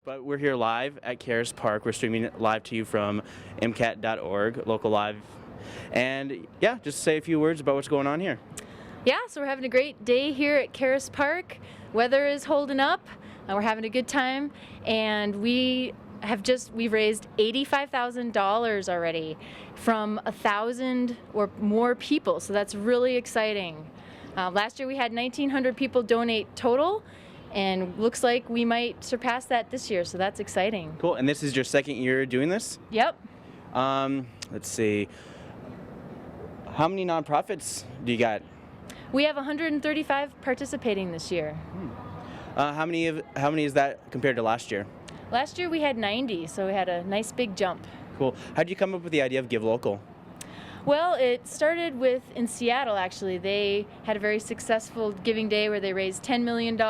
But we're here live at Caras Park. We're streaming live to you from MCAT.org, local live. And yeah, just say a few words about what's going on here. Yeah, so we're having a great day here at Caras Park. Weather is holding up. We're having a good time, and we've raised $85,000 already from 1,000 or more people, so that's really exciting. Last year we had 1,900 people donate total, and looks like we might surpass that this year, so that's exciting. Cool, and this is your second year doing this? Yep. Let's see. How many nonprofits do you got? We have 135 participating this year. How many is that compared to last year? Last year we had 90, so we had a nice big jump. Cool. How did you come up with the idea of Give Local? Well, it started in Seattle, actually. They had a very successful giving day where they raised $10 million,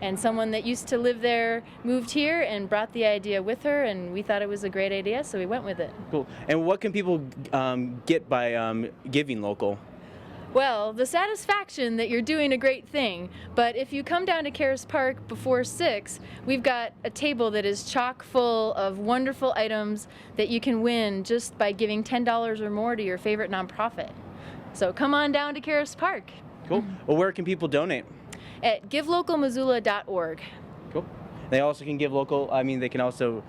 and someone that used to live there moved here and brought the idea with her, and we thought it was a great idea, so we went with it. Cool. And what can people get by giving local? Well, the satisfaction that you're doing a great thing, but if you come down to Caras Park before 6, we've got a table that is chock full of wonderful items that you can win just by giving $10 or more to your favorite nonprofit. So come on down to Caras Park. Cool. Well, where can people donate? At givelocalmissoula.org. Cool. They also can give local, they can also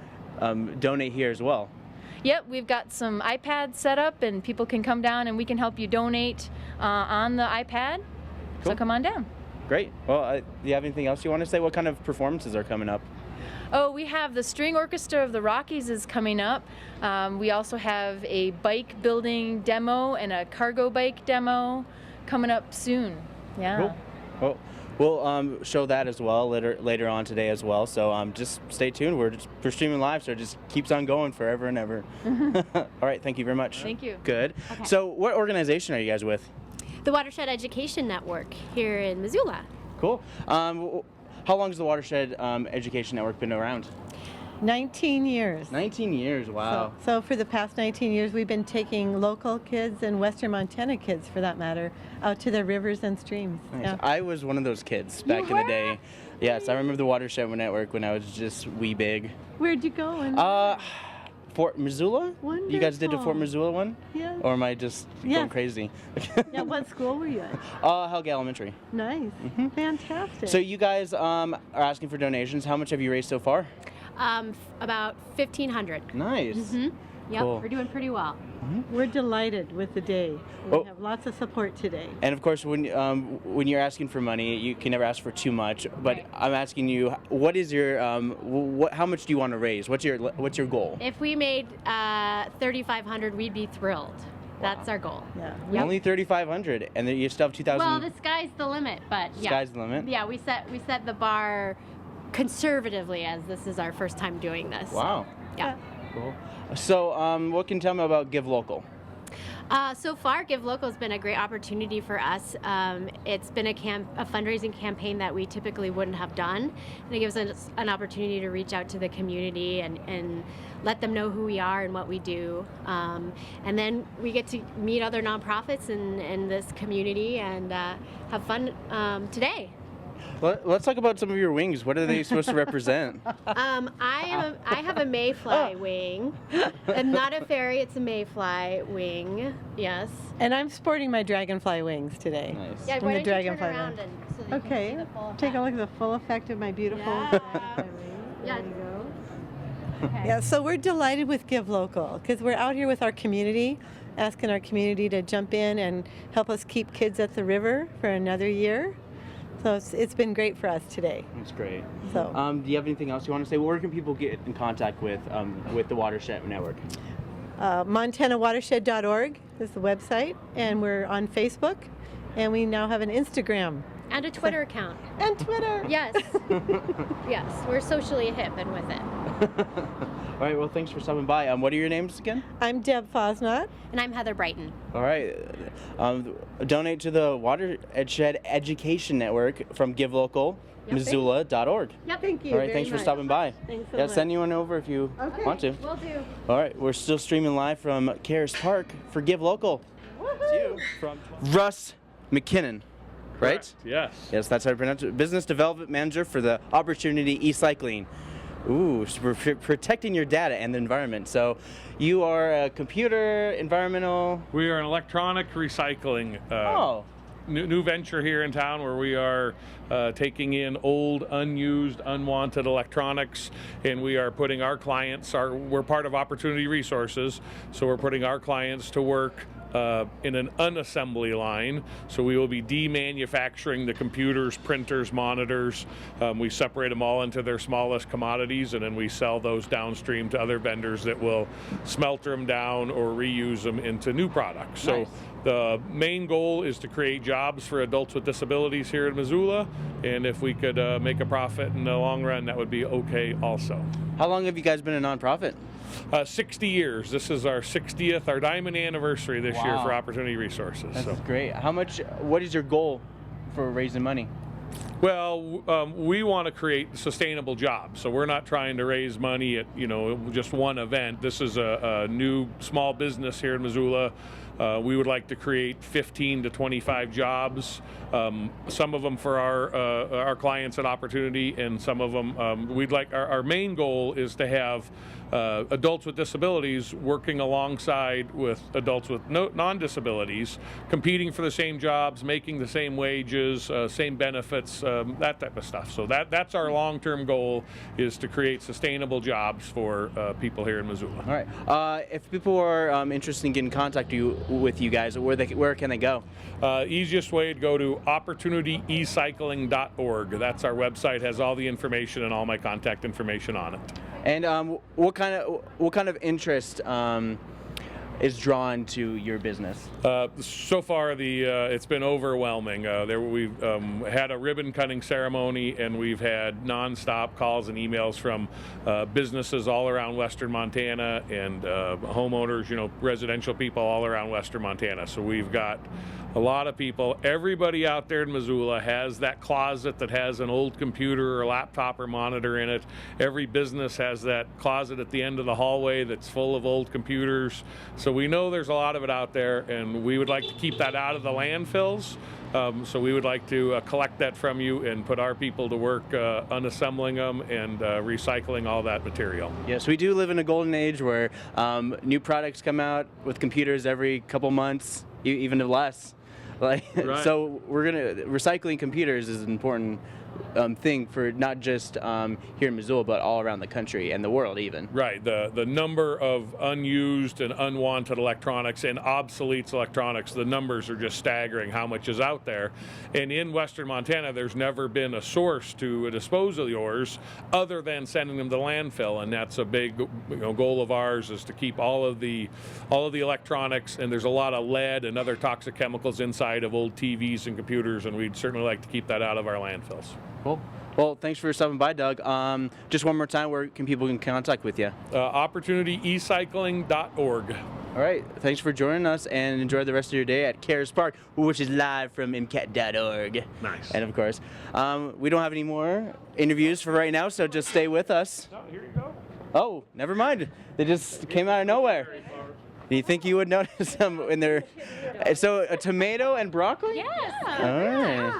donate here as well. Yep, we've got some iPads set up, and people can come down and we can help you donate on the iPad. Cool. So come on down. Great. Well, do you have anything else you want to say? What kind of performances are coming up? Oh, we have the String Orchestra of the Rockies is coming up. We also have a bike building demo and a cargo bike demo coming up soon. Yeah. Cool. Well, we'll show that as well later on today as well. So just stay tuned. We're streaming live, so it just keeps on going forever and ever. All right. Thank you very much. Thank you. Good. Okay. So what organization are you guys with? The Watershed Education Network here in Missoula. Cool. How long has the Watershed Education Network been around? 19 years. 19 years, wow. So for the past 19 years, we've been taking local kids and Western Montana kids, for that matter, out to their rivers and streams. Nice. Yeah. I was one of those kids back in the day. Yes, I remember the Watershed Network when I was just wee big. Where'd you go? Fort Missoula? Wonderful. You guys did a Fort Missoula one? Yeah. Or am I just going crazy? Yeah, what school were you at? Helga Elementary. Nice. Fantastic. So you guys are asking for donations. How much have you raised so far? About 1,500. Nice. Yep, Cool. we're doing pretty well. We're delighted with the day. We have lots of support today. And of course, when you're asking for money, you can never ask for too much. But Right. I'm asking you, what is your how much do you want to raise? What's your goal? If we made 3,500, we'd be thrilled. That's our goal. Yeah. Yep. Only 3,500, and then you still have 2,000. Well, the sky's the limit, but yeah. Sky's the limit? Yeah, we set the bar conservatively, as this is our first time doing this. Wow. Yeah. Cool. So, what can you tell me about Give Local? So far, Give Local has been a great opportunity for us. It's been a fundraising campaign that we typically wouldn't have done, and it gives us an opportunity to reach out to the community and let them know who we are and what we do. And then we get to meet other nonprofits in this community and have fun today. Let's talk about some of your wings. What are they supposed to represent? I have a mayfly wing. I'm not a fairy, it's a mayfly wing. Yes. And I'm sporting my dragonfly wings today. Nice. Yeah, And why the don't you turn dragonfly around wing. so that you Okay. can see the full Take a effect. look at the full effect of my beautiful Yeah. dragonfly wings. Yeah. There you go. Okay. Yeah, so we're delighted with Give Local because we're out here with our community, asking our community to jump in and help us keep kids at the river for another year. So it's been great for us today. That's great. So Do you have anything else you want to say? Where can people get in contact with the Watershed Network? MontanaWatershed.org is the website, and we're on Facebook, and we now have an Instagram And a Twitter account. and Twitter. Yes. Yes, we're socially hip and with it. All right. Well, thanks for stopping by. What are your names again? I'm Deb Fosnot. And I'm Heather Brighton. All right. Donate to the Watershed Education Network from GiveLocal.Missoula.org. Yep. Thank you. All right. very Thanks for much. stopping by. Thanks so Yeah, much. send anyone over if you want to. Will do. All right. We're still streaming live from Caras Park for Give Local. It's you from Russ McKinnon. Right? Correct, yes. Yes, that's how I pronounce it. Business Development Manager for the Opportunity E-Cycling. Ooh, so we're protecting your data and the environment. So you are a computer, environmental. We are an electronic recycling new venture here in town where we are taking in old, unused, unwanted electronics, and we are putting our clients, we're part of Opportunity Resources, so we're putting our clients to work in an unassembly line. So we will be demanufacturing the computers, printers, monitors. We separate them all into their smallest commodities, and then we sell those downstream to other vendors that will smelter them down or reuse them into new products. Nice. So the main goal is to create jobs for adults with disabilities here in Missoula, and if we could make a profit in the long run, that would be okay also. How long have you guys been a nonprofit? 60 years. This is our 60th, our diamond anniversary this year for Opportunity Resources. That's great. What is your goal for raising money? Well, we want to create sustainable jobs, so we're not trying to raise money at just one event. This is a new small business here in Missoula. We would like to create 15 to 25 jobs, some of them for our clients at Opportunity, and some of them our main goal is to have adults with disabilities working alongside with adults with non-disabilities, competing for the same jobs, making the same wages, same benefits, that type of stuff. So that's our long-term goal, is to create sustainable jobs for people here in Missoula. All right. If people are interested in getting in contact with you guys, where can they go? Easiest way to go to opportunityecycling.org. That's our website, has all the information and all my contact information on it. And what kind of interest is drawn to your business? So far, it's been overwhelming. We've had a ribbon cutting ceremony, and we've had nonstop calls and emails from businesses all around Western Montana and homeowners, residential people all around Western Montana. So we've got a lot of people. Everybody out there in Missoula has that closet that has an old computer or laptop or monitor in it. Every business has that closet at the end of the hallway that's full of old computers. So we know there's a lot of it out there, and we would like to keep that out of the landfills. So we would like to collect that from you and put our people to work unassembling them and recycling all that material. Yes, we do live in a golden age where new products come out with computers every couple months, even less. Right. So recycling computers is an important thing for not just here in Missoula, but all around the country and the world even. Right. The number of unused and unwanted electronics and obsolete electronics, the numbers are just staggering how much is out there. And in Western Montana, there's never been a source to dispose of yours other than sending them to landfill. And that's a big goal of ours, is to keep all of the electronics, and there's a lot of lead and other toxic chemicals inside of old TVs and computers, and we'd certainly like to keep that out of our landfills. Cool. Well, thanks for stopping by, Doug. Just one more time, where can people get in contact with you? opportunityecycling.org. All right. Thanks for joining us, and enjoy the rest of your day at Caras Park, which is live from MCAT.org. Nice. And of course, we don't have any more interviews for right now, so just stay with us. Oh, here you go. Oh, never mind. They just came out of nowhere. Do you think you would notice them in there? So a tomato and broccoli? Yes. All right.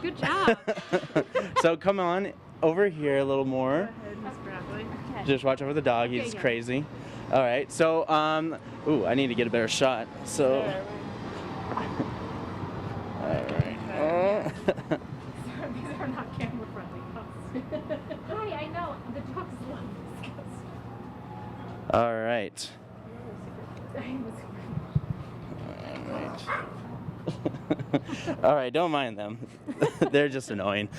Good job. So come on over here a little more. Okay. Just watch over the dog. He's crazy. All right. So, ooh, I need to get a better shot. So. All right. These are not camera friendly cups. Hi, I know. The dogs love this cups. All right. All right, don't mind them. They're just annoying.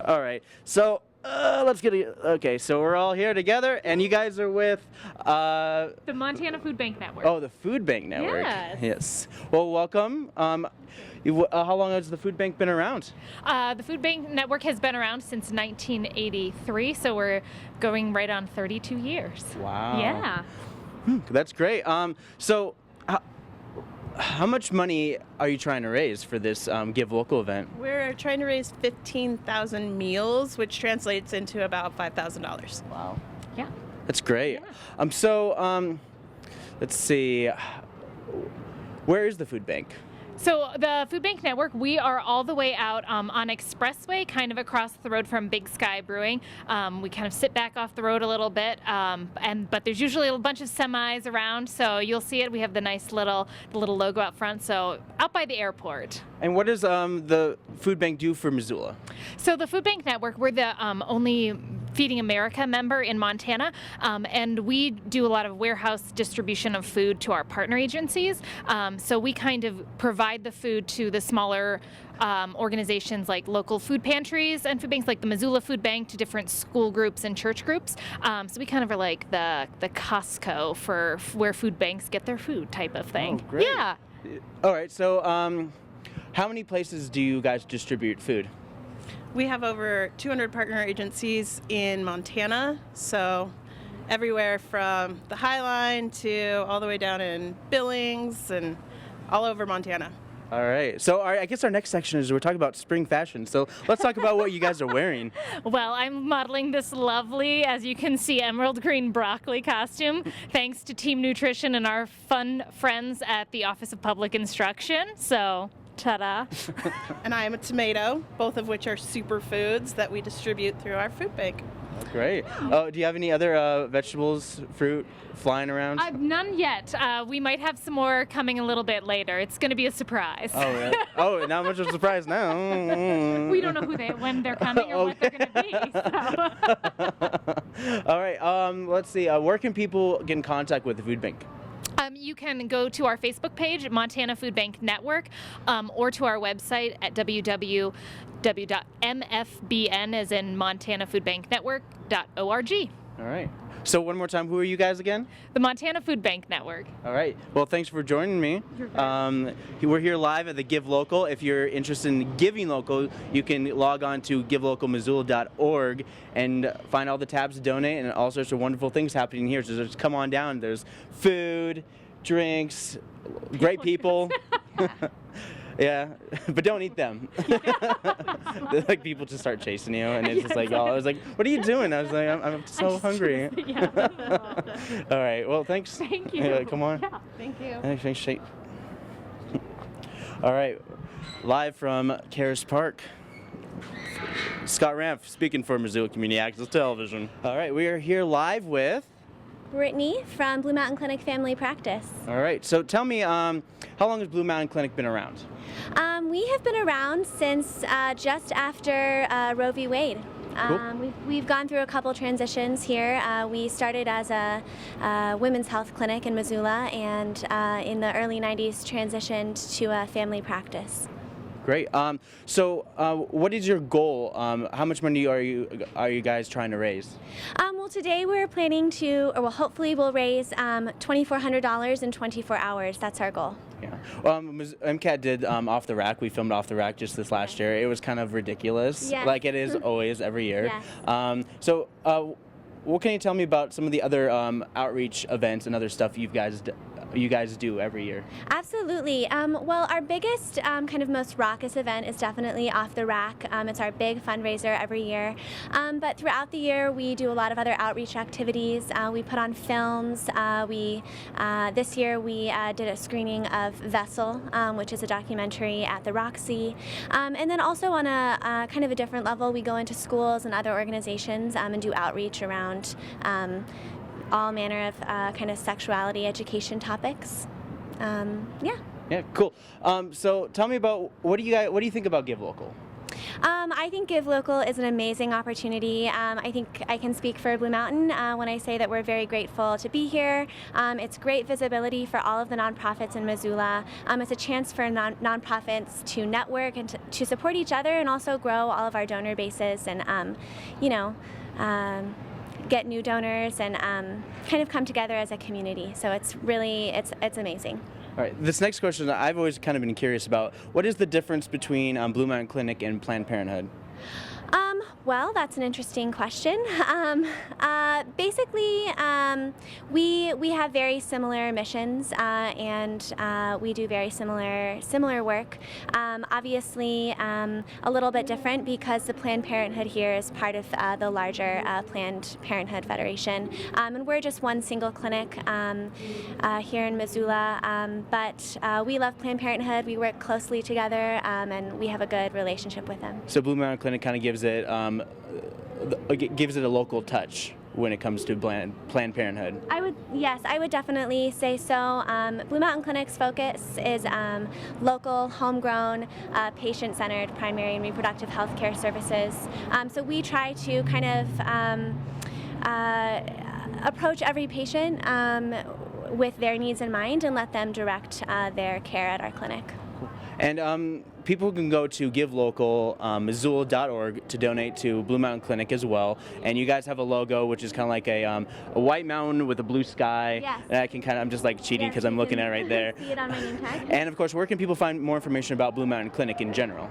All right, so let's get okay. So we're all here together, and you guys are with the Montana Food Bank Network. Oh, the Food Bank Network. Yes. Yes. Well, welcome. How long has the Food Bank been around? The Food Bank Network has been around since 1983, so we're going right on 32 years. Wow. Yeah. That's great. So. How much money are you trying to raise for this Give Local event? We're trying to raise 15,000 meals, which translates into about $5,000. Wow. Yeah. That's great. Yeah. So let's see. Where is the food bank? So the Food Bank Network, we are all the way out on Expressway, kind of across the road from Big Sky Brewing. We kind of sit back off the road a little bit, but there's usually a bunch of semis around, so you'll see it. We have the nice little logo out front, so out by the airport. And what does the food bank do for Missoula? So the Food Bank Network, we're the only Feeding America member in Montana, and we do a lot of warehouse distribution of food to our partner agencies. So we kind of provide the food to the smaller organizations like local food pantries and food banks, like the Missoula Food Bank, to different school groups and church groups. So we kind of are like the Costco for where food banks get their food type of thing. Oh, great. Yeah. All right, so how many places do you guys distribute food? We have over 200 partner agencies in Montana, so everywhere from the High Line to all the way down in Billings and all over Montana. All right, so I guess our next section is we're talking about spring fashion. So let's talk about what you guys are wearing. Well, I'm modeling this lovely, as you can see, emerald green broccoli costume, thanks to Team Nutrition and our fun friends at the Office of Public Instruction. So, ta-da. And I am a tomato, both of which are superfoods that we distribute through our food bank. Great. Oh, do you have any other vegetables, fruit flying around? None yet. We might have some more coming a little bit later. It's going to be a surprise. Oh, really? Oh, not much of a surprise now. We don't know when they're coming or what they're going to be. So. All right. Let's see. Where can people get in contact with the food bank? You can go to our Facebook page, Montana Food Bank Network, or to our website at www.mfbn, as in Montana Food Bank Network.org. All right. So one more time, who are you guys again? The Montana Food Bank Network. All right. Well, thanks for joining me. We're here live at the Give Local. If you're interested in giving local, you can log on to givelocalmissoula.org and find all the tabs to donate and all sorts of wonderful things happening here. So just come on down. There's food, drinks, great people. Yeah, but don't eat them. Like people just start chasing you, and it's just like, oh, I was like, what are you doing? I was like, I'm so hungry. All right, well, thanks. Thank you. Come on. Yeah, thank you. Thanks, Shane. All right, live from Caras Park. Scott Ramp speaking for Missoula Community Access Television. All right, we are here live with Brittany from Blue Mountain Clinic Family Practice. All right, so tell me, how long has Blue Mountain Clinic been around? We have been around since just after Roe v. Wade. Cool. We've gone through a couple transitions here. We started as a women's health clinic in Missoula, and in the early 90s transitioned to a family practice. Great. So what is your goal? How much money are you guys trying to raise? Well, today we're planning to, or well, hopefully we'll raise $2,400 in 24 hours. That's our goal. Yeah. MCAT did Off the Rack. We filmed Off the Rack just this last year. It was kind of ridiculous, yes. Like it is always every year. Yes. So what can you tell me about some of the other outreach events and other stuff you guys do every year? Absolutely. Well, our biggest, kind of most raucous event is definitely Off the Rack. It's our big fundraiser every year. But throughout the year, we do a lot of other outreach activities. We put on films. This year, we did a screening of Vessel, which is a documentary at the Roxy. And then also on a kind of a different level, we go into schools and other organizations and do outreach around all manner of kind of sexuality education topics. Yeah. Yeah, cool. So tell me about what do you think about Give Local? I think Give Local is an amazing opportunity. I think I can speak for Blue Mountain when I say that we're very grateful to be here. It's great visibility for all of the nonprofits in Missoula. It's a chance for nonprofits to network and to support each other, and also grow all of our donor bases and, get new donors and kind of come together as a community. So it's really, it's amazing. All right, this next question I've always kind of been curious about. What is the difference between Blue Mountain Clinic and Planned Parenthood? Well, that's an interesting question. Basically, we have very similar missions, and we do very similar work. Obviously, a little bit different because the Planned Parenthood here is part of the larger Planned Parenthood Federation, and we're just one single clinic here in Missoula. But we love Planned Parenthood. We work closely together, and we have a good relationship with them. So Blue Mountain Clinic kind of gives it a local touch when it comes to Planned Parenthood. I would definitely say so. Blue Mountain Clinic's focus is local, homegrown, patient-centered primary and reproductive health care services. So we try to kind of approach every patient with their needs in mind and let them direct their care at our clinic. And people can go to givelocal, Missoula.org to donate to Blue Mountain Clinic as well. And you guys have a logo, which is kind of like a white mountain with a blue sky. Yes. And I'm just like cheating because I'm looking at it right there. See it on my name tag. And of course, where can people find more information about Blue Mountain Clinic in general?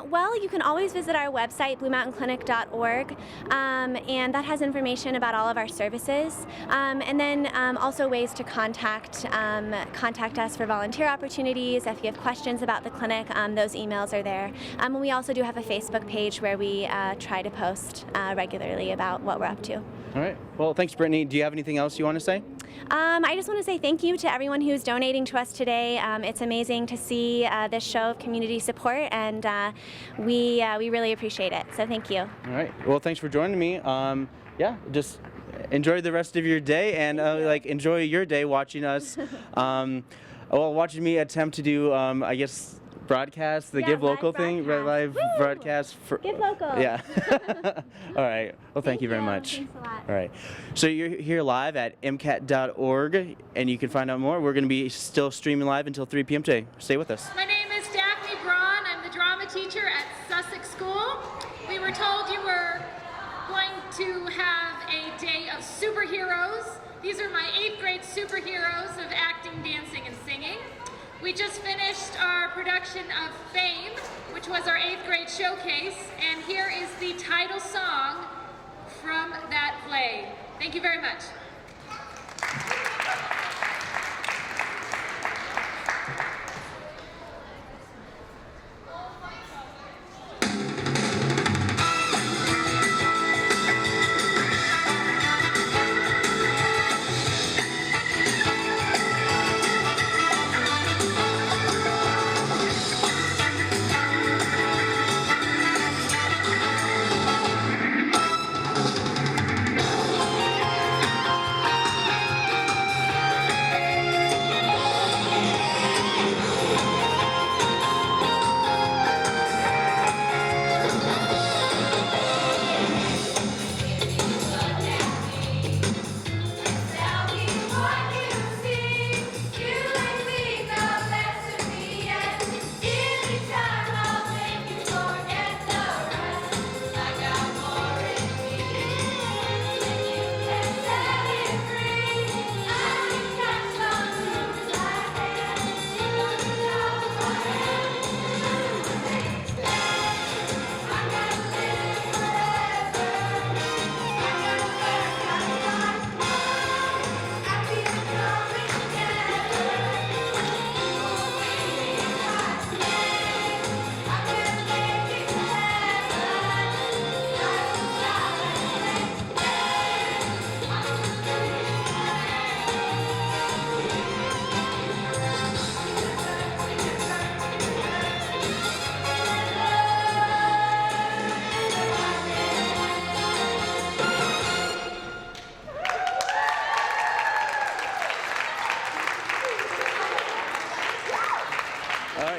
Well, you can always visit our website, bluemountainclinic.org, and that has information about all of our services. And then also ways to contact us for volunteer opportunities. If you have questions about the clinic, those emails are there. And we also do have a Facebook page where we try to post regularly about what we're up to. All right. Well, thanks, Brittany. Do you have anything else you want to say? I just want to say thank you to everyone who's donating to us today. It's amazing to see this show of community support, and we really appreciate it. So thank you. All right. Well, thanks for joining me. Just enjoy the rest of your day, and enjoy your day watching us. Watching me attempt to do, broadcast the Give Local thing, live broadcast. Give Local. Yeah. All right. Well, thank you very much. Thanks a lot. All right. So you're here live at MCAT.org, and you can find out more. We're going to be still streaming live until 3 p.m. today. Stay with us. My name is Daphne Braun. I'm the drama teacher at Sussex School. We were told you were going to have a day of superheroes. These are my 8th grade superheroes of acting, dancing, and singing. We just finished our production of Fame, which was our 8th grade showcase, and here is the title song from that play. Thank you very much.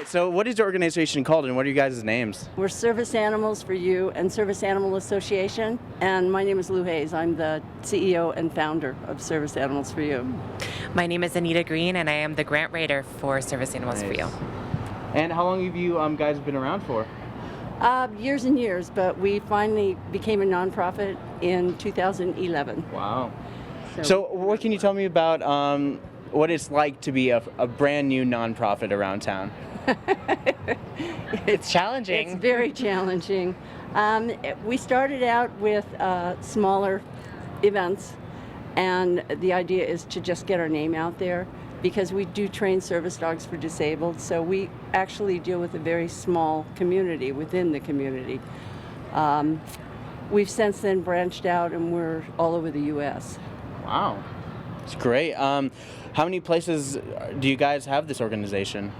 So what is your organization called, and what are you guys' names? We're Service Animals for You and Service Animal Association, and my name is Lou Hayes. I'm the CEO and founder of Service Animals for You. My name is Anita Green, and I am the grant writer for Service Animals for You. And how long have you guys been around for? Years and years, but we finally became a nonprofit in 2011. Wow. So what can you tell me about what it's like to be a brand new nonprofit around town? It's challenging. It's very challenging. We started out with smaller events, and the idea is to just get our name out there because we do train service dogs for disabled, so we actually deal with a very small community within the community. We've since then branched out, and we're all over the U.S. Wow, it's great. How many places do you guys have this organization?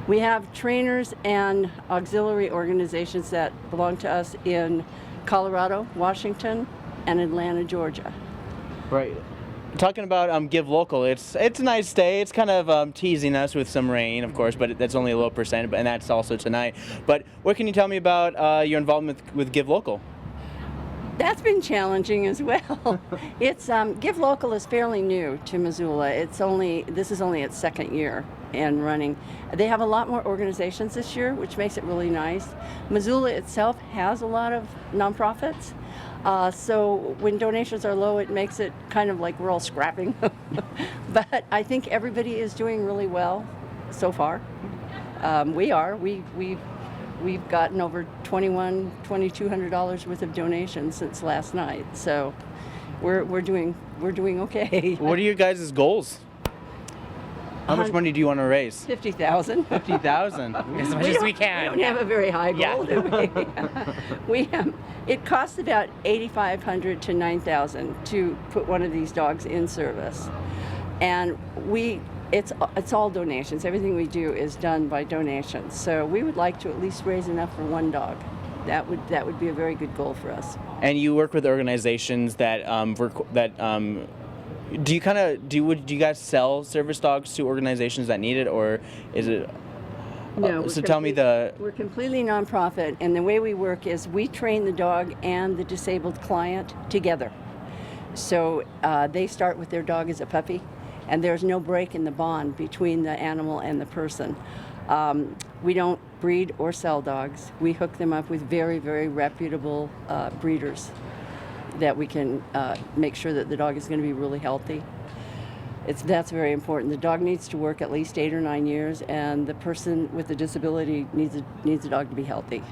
We have trainers and auxiliary organizations that belong to us in Colorado, Washington, and Atlanta, Georgia. Right. Talking about Give Local, it's a nice day. It's kind of teasing us with some rain, of course, but that's only a low percent, and that's also tonight. But what can you tell me about your involvement with Give Local? That's been challenging as well. It's Give Local is fairly new to Missoula. This is only its second year and running. They have a lot more organizations this year, which makes it really nice. Missoula itself has a lot of nonprofits. So when donations are low, it makes it kind of like we're all scrapping. But I think everybody is doing really well so far. We've gotten over $2,200 worth of donations since last night. So we're doing okay. What are your guys' goals? How much money do you want to raise? $50,000. $50,000. As much as we can. We don't have a very high goal, do we? It costs about $8,500 to $9,000 to put one of these dogs in service, and it's all donations. Everything we do is done by donations. So we would like to at least raise enough for one dog. That would be a very good goal for us. And you work with organizations that do you guys sell service dogs to organizations that need it, or is it? No. So tell me We're completely nonprofit, and the way we work is we train the dog and the disabled client together. So they start with their dog as a puppy, and there's no break in the bond between the animal and the person. We don't breed or sell dogs. We hook them up with very, very reputable breeders that we can make sure that the dog is going to be really healthy. That's very important. The dog needs to work at least 8 or 9 years, and the person with the disability needs the dog to be healthy.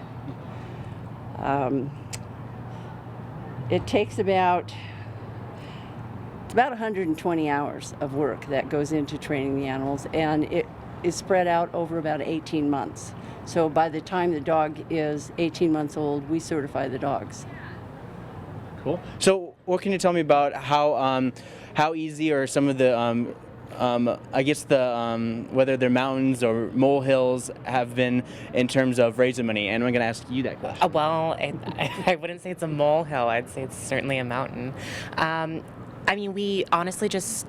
It takes about 120 hours of work that goes into training the animals, and it is spread out over about 18 months. So by the time the dog is 18 months old, we certify the dogs. Cool. So what can you tell me about how easy are some of the whether they're mountains or molehills have been in terms of raising money? And I'm going to ask you that question. Well, I wouldn't say it's a molehill. I'd say it's certainly a mountain. I mean, we honestly just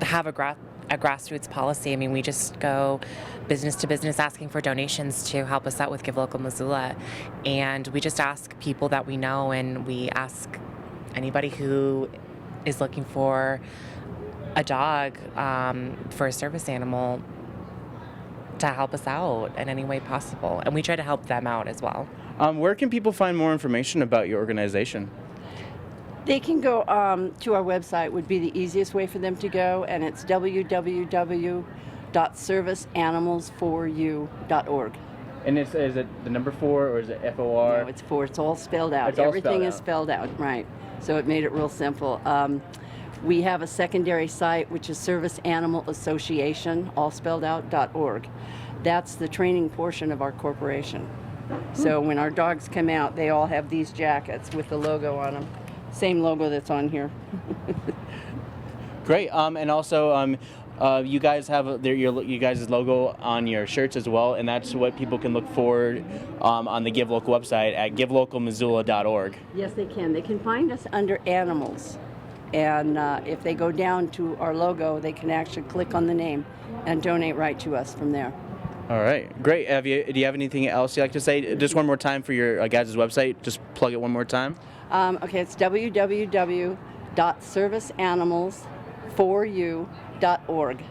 have a grassroots policy. I mean, we just go business to business asking for donations to help us out with Give Local Missoula. And we just ask people that we know, and we ask anybody who is looking for a dog for a service animal to help us out in any way possible. And we try to help them out as well. Where can people find more information about your organization? They can go to our website, would be the easiest way for them to go, and it's www.serviceanimalsforyou.org. And is it the number 4 or is it FOR? No, it's 4. It's all spelled out. It's all Everything spelled is spelled out, right. So it made it real simple. We have a secondary site, which is Service Animal Association, all spelled out, .org. That's the training portion of our corporation. So when our dogs come out, they all have these jackets with the logo on them. Same logo that's on here. Great. And also, you guys have you guys' logo on your shirts as well, and that's what people can look for on the Give Local website at givelocalmissoula.org. Yes, they can. They can find us under animals. And if they go down to our logo, they can actually click on the name and donate right to us from there. All right, great. Do you have anything else you'd like to say? Just one more time for your guys' website. Just plug it one more time. Okay, it's www.serviceanimalsforyou.org.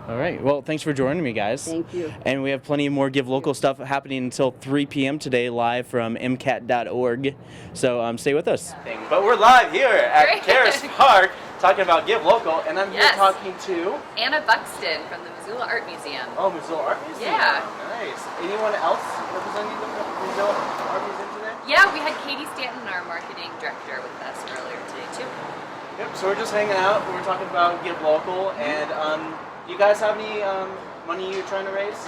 All right. Well, thanks for joining me, guys. Thank you. And we have plenty more Give Local stuff happening until 3 p.m. today, live from MCAT.org. So stay with us. But we're live here at Caras Park talking about Give Local, and I'm here talking to Anna Buxton from the Missoula Art Museum. Oh, Missoula Art Museum. Yeah. Nice. Anyone else representing the Missoula Art Museum? Yeah, we had Katie Stanton, our marketing director, with us earlier today too. Yep. So we're just hanging out. We're talking about Give Local, and you guys have any money you're trying to raise?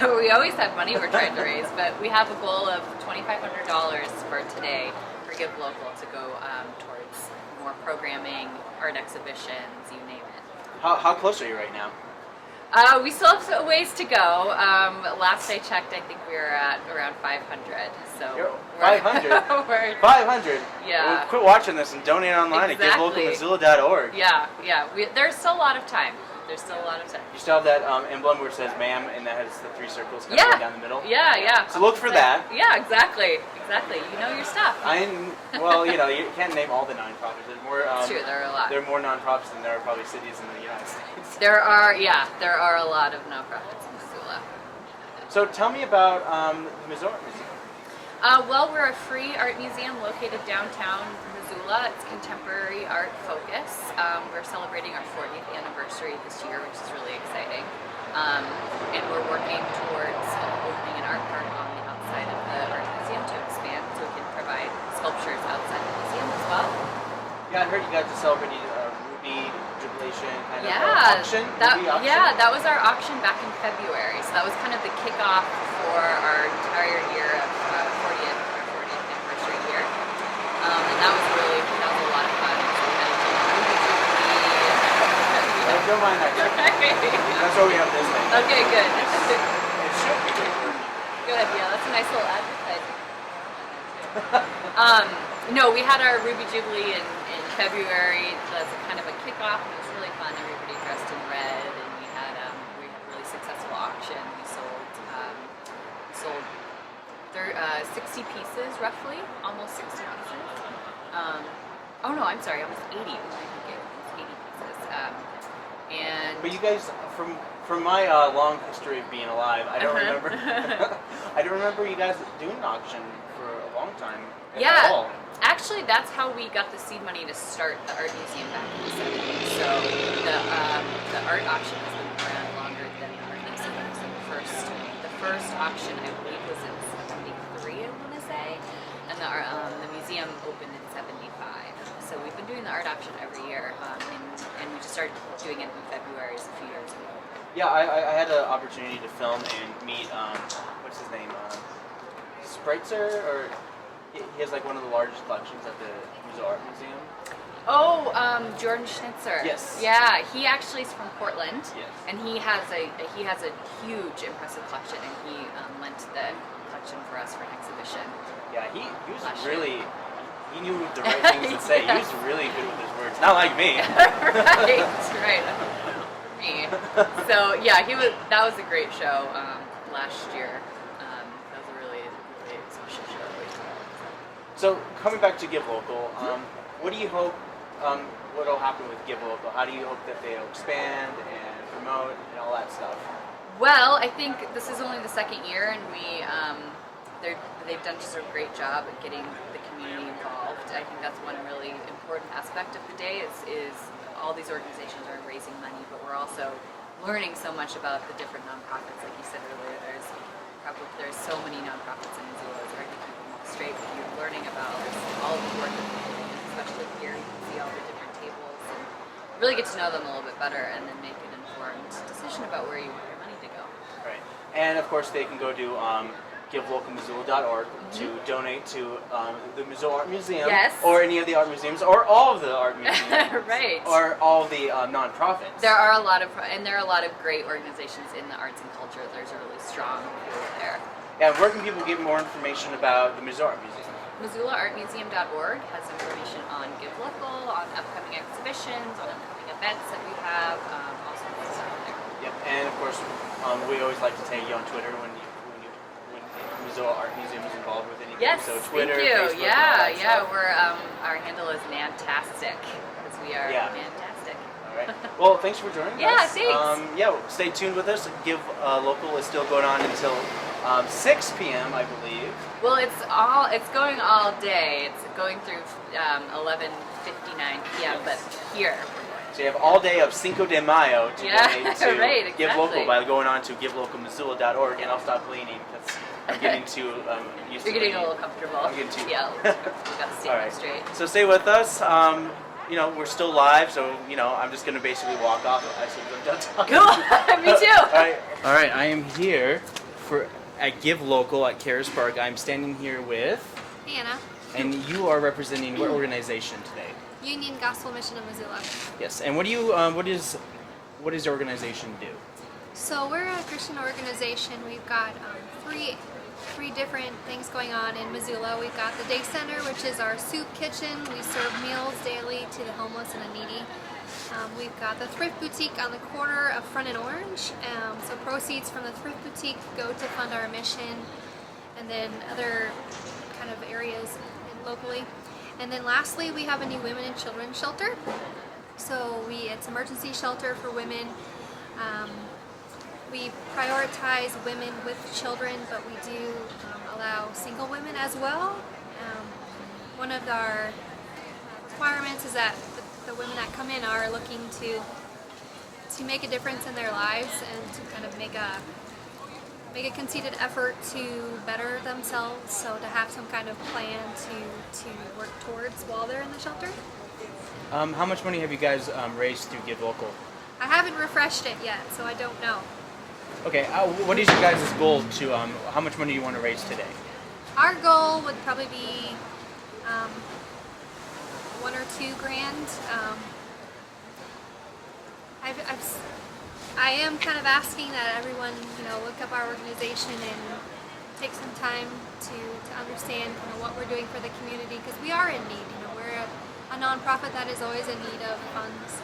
We always have money we're trying to raise, but we have a goal of $2,500 for today for Give Local to go towards more programming, art exhibitions, you name it. How close are you right now? We still have a ways to go. Last I checked, I think we were at around 500. So 500? 500? Yeah. Well, quit watching this and donate online Exactly. at givelocalmissoula.org. Yeah. There's still a lot of time. You still have that emblem where it says ma'am and that has the 3 circles kind of down the middle? Yeah. So look for that. Yeah, exactly. You know your stuff. Well, you can't name all the nonprofits. There's more. It's true, there are a lot. There are more nonprofits than there are probably cities in the United States. There are a lot of nonprofits in Missoula. So tell me about the Missoula Museum. Well, we're a free art museum located downtown Missoula. It's contemporary art focus. We're celebrating our 40th anniversary this year, which is really exciting. And we're working towards opening an art park on the outside of the art museum to expand so we can provide sculptures outside the museum as well. Yeah, I heard you got to celebrate Ruby Jubilation kind of auction. Yeah, that was our auction back in February. So that was kind of the kickoff for our entire year of 40th anniversary year. And that was a lot of fun. So we had a Ruby Jubilee. Don't mind that. That's why we have this thing. Okay, good. It should be good working. Good, yeah, that's a nice little advertising. No, we had our Ruby Jubilee in February. That's kind of a kickoff, and it was really fun. Everybody dressed in red, and we had a really successful auction. We sold 60 pieces, roughly, almost 60 pieces. Oh no, I'm sorry, almost 80. I think it was 80 pieces. But you guys, from my long history of being alive, I don't remember. I don't remember you guys doing an auction for a long time. At all. Actually, that's how we got the seed money to start the art museum back in the 70s. So the art auction has been around longer than the art museum. So the first auction, I believe, was in 73, I want to say, and the museum opened in 75. So we've been doing the art auction every year, and we just started doing it in February a few years ago. Yeah, I had an opportunity to film and meet what's his name, Spritzer, or he has like one of the largest collections at the Missoula Art Museum. Oh, Jordan Schnitzer. Yes. Yeah, he actually is from Portland. Yes. And he has a huge, impressive collection, and he lent the collection for us for an exhibition. Yeah, he was really. He knew the right things to say. He was really good with his words. Not like me. right. Me. So yeah, that was a great show last year. That was a really special show. So coming back to Give Local, what do you hope what will happen with Give Local? How do you hope that they'll expand and promote and all that stuff? Well, I think this is only the second year, and they've done just a great job at getting the community involved. I think that's one really important aspect of the day is all these organizations are raising money, but we're also learning so much about the different nonprofits. Like you said earlier, there's so many nonprofits in Missoula. It's hard to keep them all straight, but you're learning about all of the work that they're doing, especially here. You can see all the different tables and really get to know them a little bit better, and then make an informed decision about where you want your money to go. Right, and of course they can go to givelocalmissoula.org to donate to the Missoula Art Museum, or any of the art museums, or all of the art museums, right, or all of the nonprofits. There are a lot of great organizations in the arts and culture. There's a really strong pool there. Yeah, where can people get more information about the Missoula Art Museum? MissoulaArtMuseum.org has information on Give Local, on upcoming exhibitions, on upcoming events that we have, all sorts of stuff there. Yep, and of course, we always like to tag you on Twitter when Missoula Art Museum is involved with anything. Yes, so Twitter, thank you. Facebook, Yeah. We're our handle is Nantastic because we are fantastic. All right. Well, thanks for joining us. Yeah, thanks. Stay tuned with us. Give Local is still going on until 6 p.m. I believe. Well, it's going all day. It's going through 11:59 p.m. But here. So you have all day of Cinco de Mayo to donate to right, Give Local by going on to givelocalmissoula.org, and I'll stop leaning because I'm getting too used to You're getting it. a little comfortable. I'm getting too. Yeah, we got to stay All right. straight. So stay with us. We're still live, so I'm just gonna basically walk off as soon as I'm done talking. Cool. Me too. All right. I am here at Give Local at Caras Park. I'm standing here with Hannah, and you are representing what organization today? Union Gospel Mission of Missoula. Yes. And what does your organization do? So we're a Christian organization. We've got three different things going on in Missoula. We've got the Day Center, which is our soup kitchen. We serve meals daily to the homeless and the needy. We've got the Thrift Boutique on the corner of Front and Orange. So proceeds from the Thrift Boutique go to fund our mission, and then other kind of areas locally. And then lastly, we have a new women and children shelter. So it's emergency shelter for women. We prioritize women with children, but we do allow single women as well. One of our requirements is that the women that come in are looking to make a difference in their lives and to kind of make a conceited effort to better themselves, so to have some kind of plan to work towards while they're in the shelter. How much money have you guys raised through Give Local? I haven't refreshed it yet, so I don't know. Okay, what is your guys' goal to, how much money do you want to raise today? Our goal would probably be $1 or $2 grand. I am kind of asking that everyone, look up our organization and take some time to understand kind of what we're doing for the community, because we are in need. We're a nonprofit that is always in need of funds.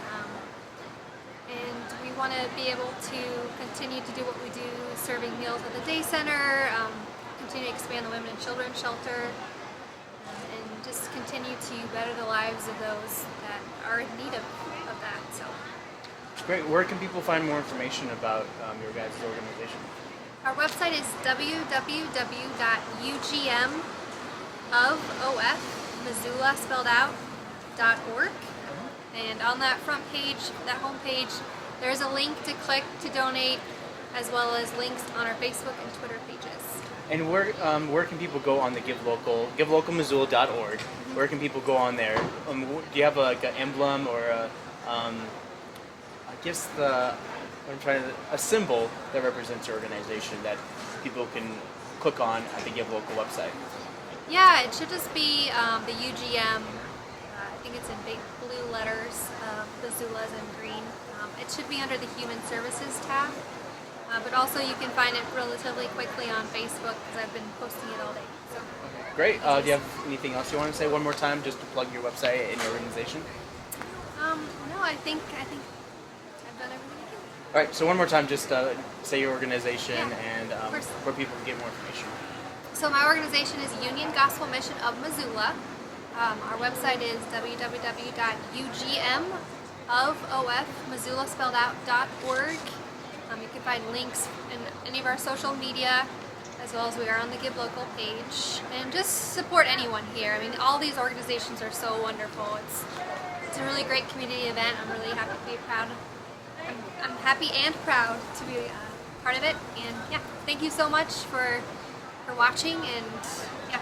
And we want to be able to continue to do what we do, serving meals at the Day Center, continue to expand the Women and Children Shelter, and just continue to better the lives of those that are in need of that. So. Great. Where can people find more information about your guys' organization? Our website is www.ugmofmissoula.org. And on that front page, that home page, there's a link to click to donate, as well as links on our Facebook and Twitter pages. And where can people go on the givelocalmissoula.org? Where can people go on there? Do you have an emblem or a symbol that represents your organization that people can click on at the Give Local website? Yeah, it should just be the UGM. I think it's in big blue letters, Missoula's in green. It should be under the Human Services tab, but also you can find it relatively quickly on Facebook because I've been posting it all day. So. Great. Do you have anything else you want to say one more time, just to plug your website and your organization? No, I think I've done everything I can. All right. So one more time, just say your organization and where people can get more information. So my organization is Union Gospel Mission of Missoula. Our website is www.ugmofmissoula.org. You can find links in any of our social media, as well as we are on the Give Local page. And just support anyone here. I mean, all these organizations are so wonderful. It's a really great community event. I'm really happy to be proud. I'm happy and proud to be part of it. And yeah, thank you so much for watching, and yeah,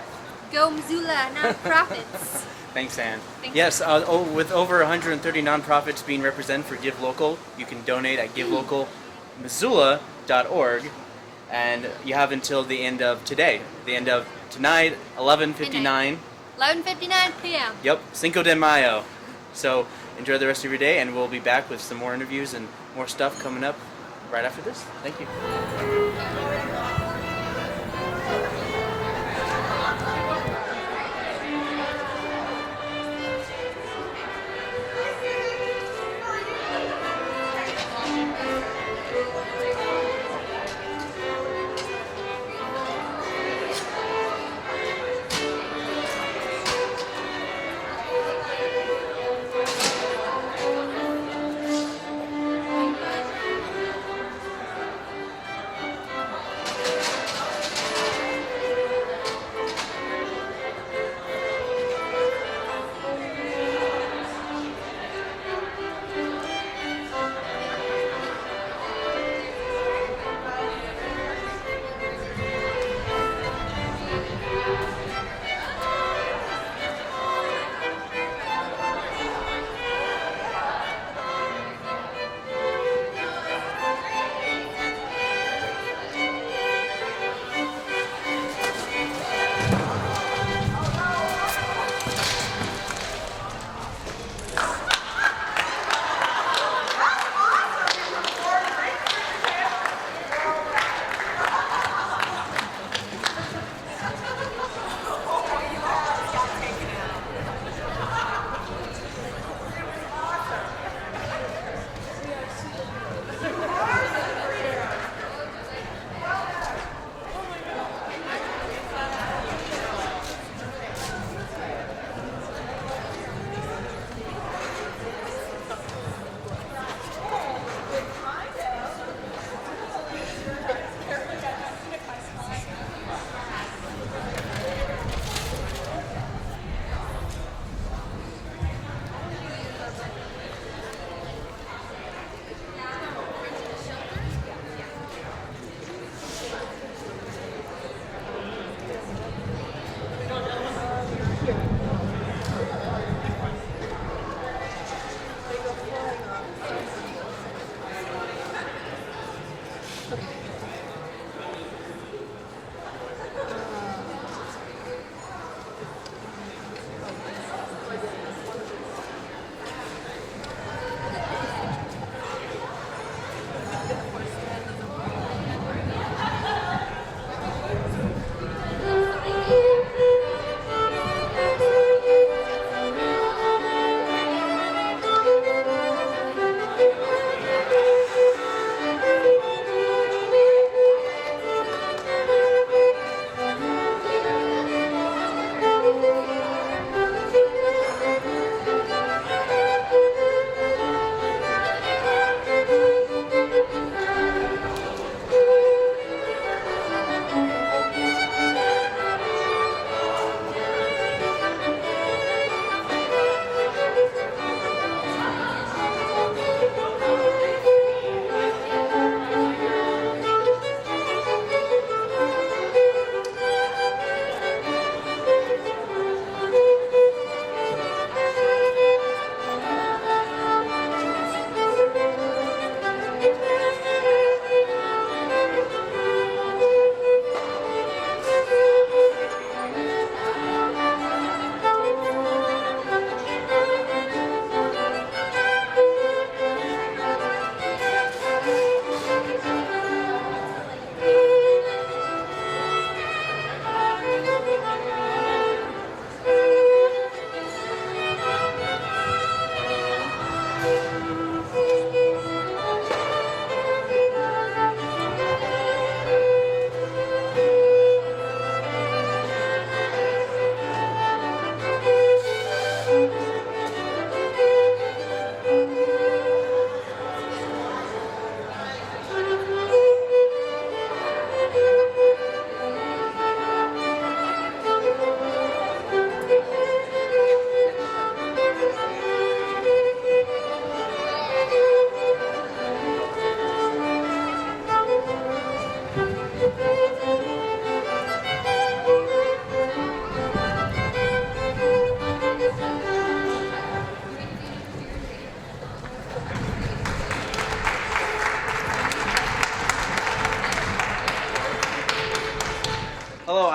go Missoula nonprofits. Thanks, Ann. Thanks. Yes, with over 130 nonprofits being represented for Give Local, you can donate at givelocalmissoula.org, and you have until the end of today, the end of tonight, 11:59. 11:59 p.m. Yep, Cinco de Mayo. So enjoy the rest of your day, and we'll be back with some more interviews and more stuff coming up right after this. Thank you.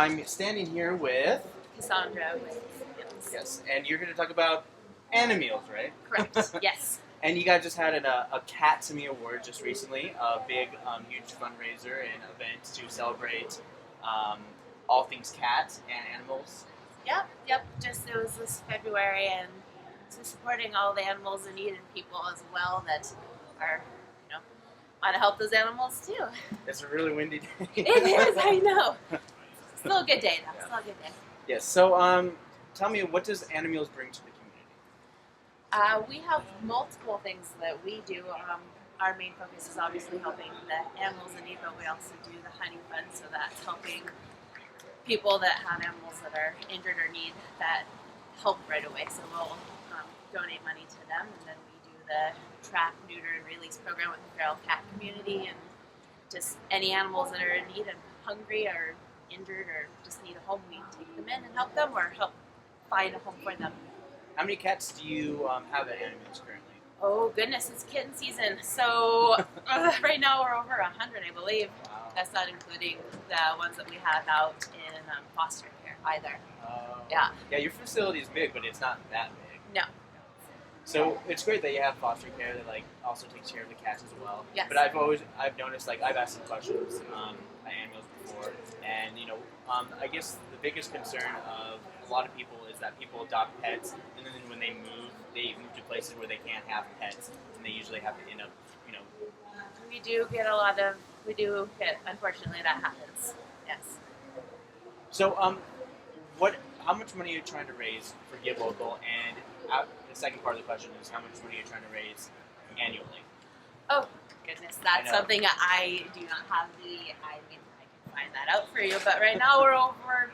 I'm standing here with Cassandra. Yes, and you're going to talk about Animals, right? Correct. Yes. And you guys just had a Cat to Me Award just recently, a big, huge fundraiser and event to celebrate all things cats and animals. Yep. Just it was this February, and so supporting all the animals in need and people as well that are, want to help those animals too. It's a really windy day. It is. I know. It's still a good day though. Still a good day. Yes. So, tell me, what does Animals bring to the community? We have multiple things that we do. Our main focus is obviously helping the animals in need, but we also do the honey fund, so that's helping people that have animals that are injured or need that help right away. So we'll donate money to them, and then we do the trap, neuter, and release program with the feral cat community, and just any animals that are in need and hungry or injured or just need a home, we take them in and help them or help find a home for them. How many cats do you have at Animals currently? Oh goodness, it's kitten season. So right now we're over 100, I believe. Wow. That's not including the ones that we have out in foster care either. Yeah. Yeah, your facility is big, but it's not that big. No. So it's great that you have foster care that also takes care of the cats as well. Yes. But I've noticed I've asked some questions at Animals before, and I guess the biggest concern of a lot of people is that people adopt pets, and then when they move to places where they can't have pets, and they usually have to end up, We do get unfortunately that happens. Yes. So how much money are you trying to raise for Give Local? And the second part of the question is, how much money are you trying to raise annually? Oh goodness, that's something I do not have I can find that out for you, but right now we're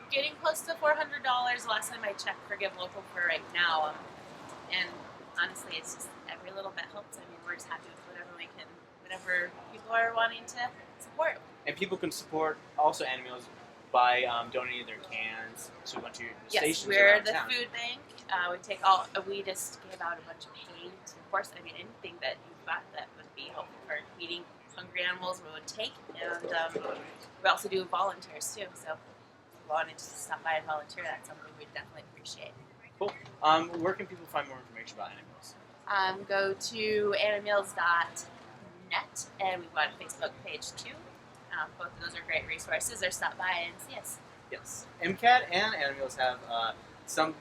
getting close to $400 last time I checked for Give Local for right now. And honestly, it's just every little bit helps. I mean, we're just happy with whatever we can, whatever people are wanting to support. And people can support also Animals by donating their cans to a bunch of stations around town. Yes, we're the food bank. We just give out a bunch of hay. Of course, I mean, anything that you've got that would be helpful for feeding hungry animals we would take. And we also do volunteers too. So if you wanted to stop by and volunteer, that's something we'd definitely appreciate. Cool. Where can people find more information about Animals? Go to animals.net, and we've got a Facebook page too. Both of those are great resources, or stop by and see us. Yes. MCAT and Animals have something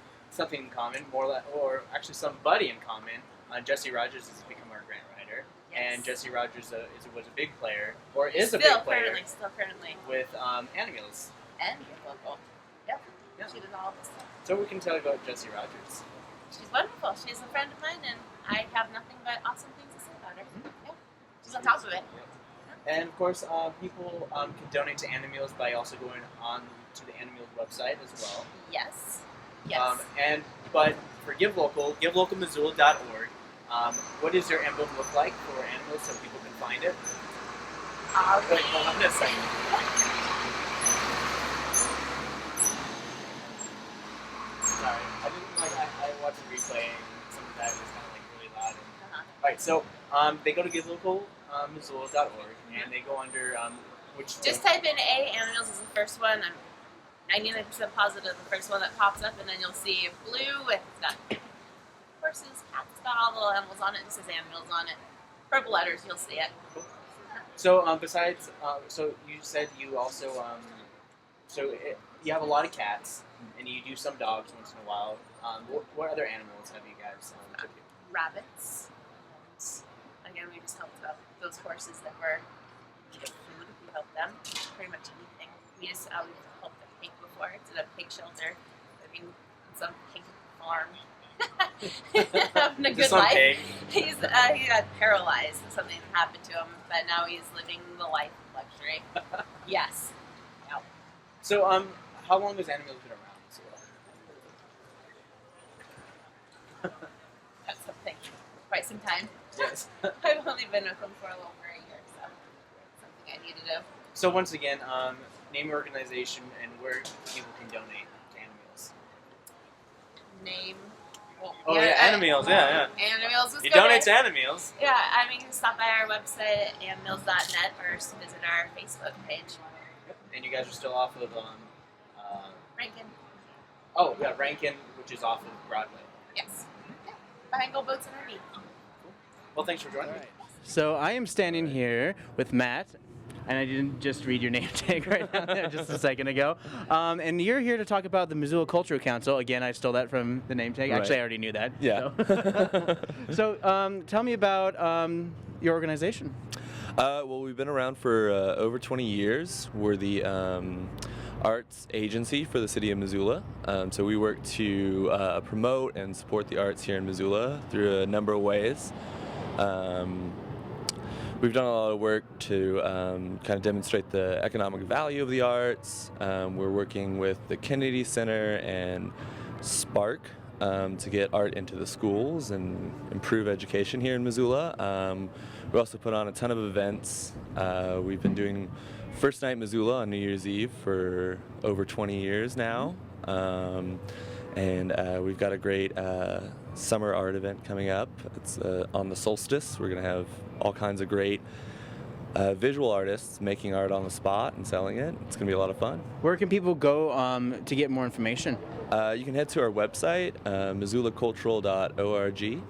in common, or actually somebody in common. Jesse Rogers has become our grant writer, and Jesse Rogers was a big player, or is a big player. Still currently. With Animals. And Give Local. Yep. Yeah. She does all of this stuff. So we can tell you about Jesse Rogers. She's wonderful. She's a friend of mine, and I have nothing but awesome things to say about her. Mm-hmm. Yeah. She's on top of it. And of course, people can donate to Animals by also going on to the Animals website as well. Yes. But for Give Local, givelocalmissoula.org. What does your emblem look like for Animals so people can find it? Wait, hold on a second. Sorry, I watched the replay and some of that was kind of really loud. Alright, so they go to givelocalmissoula.org and they go under which. Just type in Animals as the first one. I'm 99% positive the first one that pops up, and then you'll see blue with horses, cats, got all the little animals on it. It says Animals on it. Purple letters, you'll see it. Cool. So besides, so you said you also you have a lot of cats, and you do some dogs once in a while. What other animals have you guys took in? Rabbits. And again, we just helped out those horses that were needing food. We helped them. Pretty much anything. We just we've helped the pig before. It's at a pig shelter, living in some pig farm. Having a good life. He got paralyzed and something happened to him, but now he's living the life of luxury. Yes. Yep. So how long has Animals been around? That's something. Quite some time. Yes. I've only been with them for a little over a year, so it's something I needed to. So once again, name your organization and where people can donate to Animals. Name. Well, Animals, yeah. Animals. You donate to Animals. Yeah, I mean, you can stop by our website at animals.net or visit our Facebook page. Yep. And you guys are still off of Rankin. Oh, we got Rankin, which is off of Broadway. Yes. Yeah. Behind Gold Boats underneath. Well, thanks for joining me. So I am standing here with Matt, and I didn't just read your name tag right down there just a second ago. And you're here to talk about the Missoula Cultural Council. Again, I stole that from the name tag. Right. Actually, I already knew that. Yeah. So tell me about your organization. Well, we've been around for over 20 years. We're the arts agency for the city of Missoula. So we work to promote and support the arts here in Missoula through a number of ways. We've done a lot of work to kind of demonstrate the economic value of the arts. We're working with the Kennedy Center and Spark to get art into the schools and improve education here in Missoula. We also put on a ton of events. We've been doing First Night Missoula on New Year's Eve for over 20 years now. And we've got a great summer art event coming up. It's on the solstice. We're going to have all kinds of great visual artists making art on the spot and selling it. It's going to be a lot of fun. Where can people go to get more information? You can head to our website, missoulacultural.org.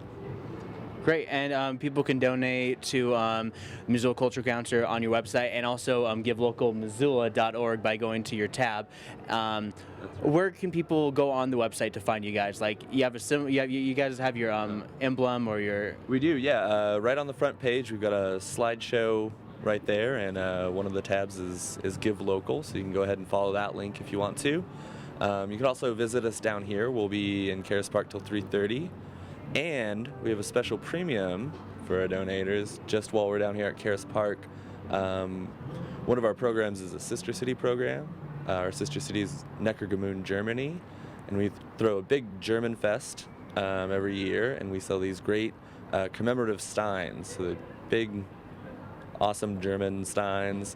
Great, and people can donate to Missoula Cultural Council on your website, and also givelocalmissoula.org by going to your tab. Where can people go on the website to find you guys? Like, you have you guys have your emblem or your... We do, yeah. Right on the front page, we've got a slideshow right there, and one of the tabs is Give Local, so you can go ahead and follow that link if you want to. You can also visit us down here. We'll be in Caras Park till 3:30. And we have a special premium for our donators just while we're down here at Caras Park. One of our programs is a Sister City program. Our sister city is Neckargemünd, Germany. And we throw a big German fest every year, and we sell these great commemorative steins. So the big, awesome German steins.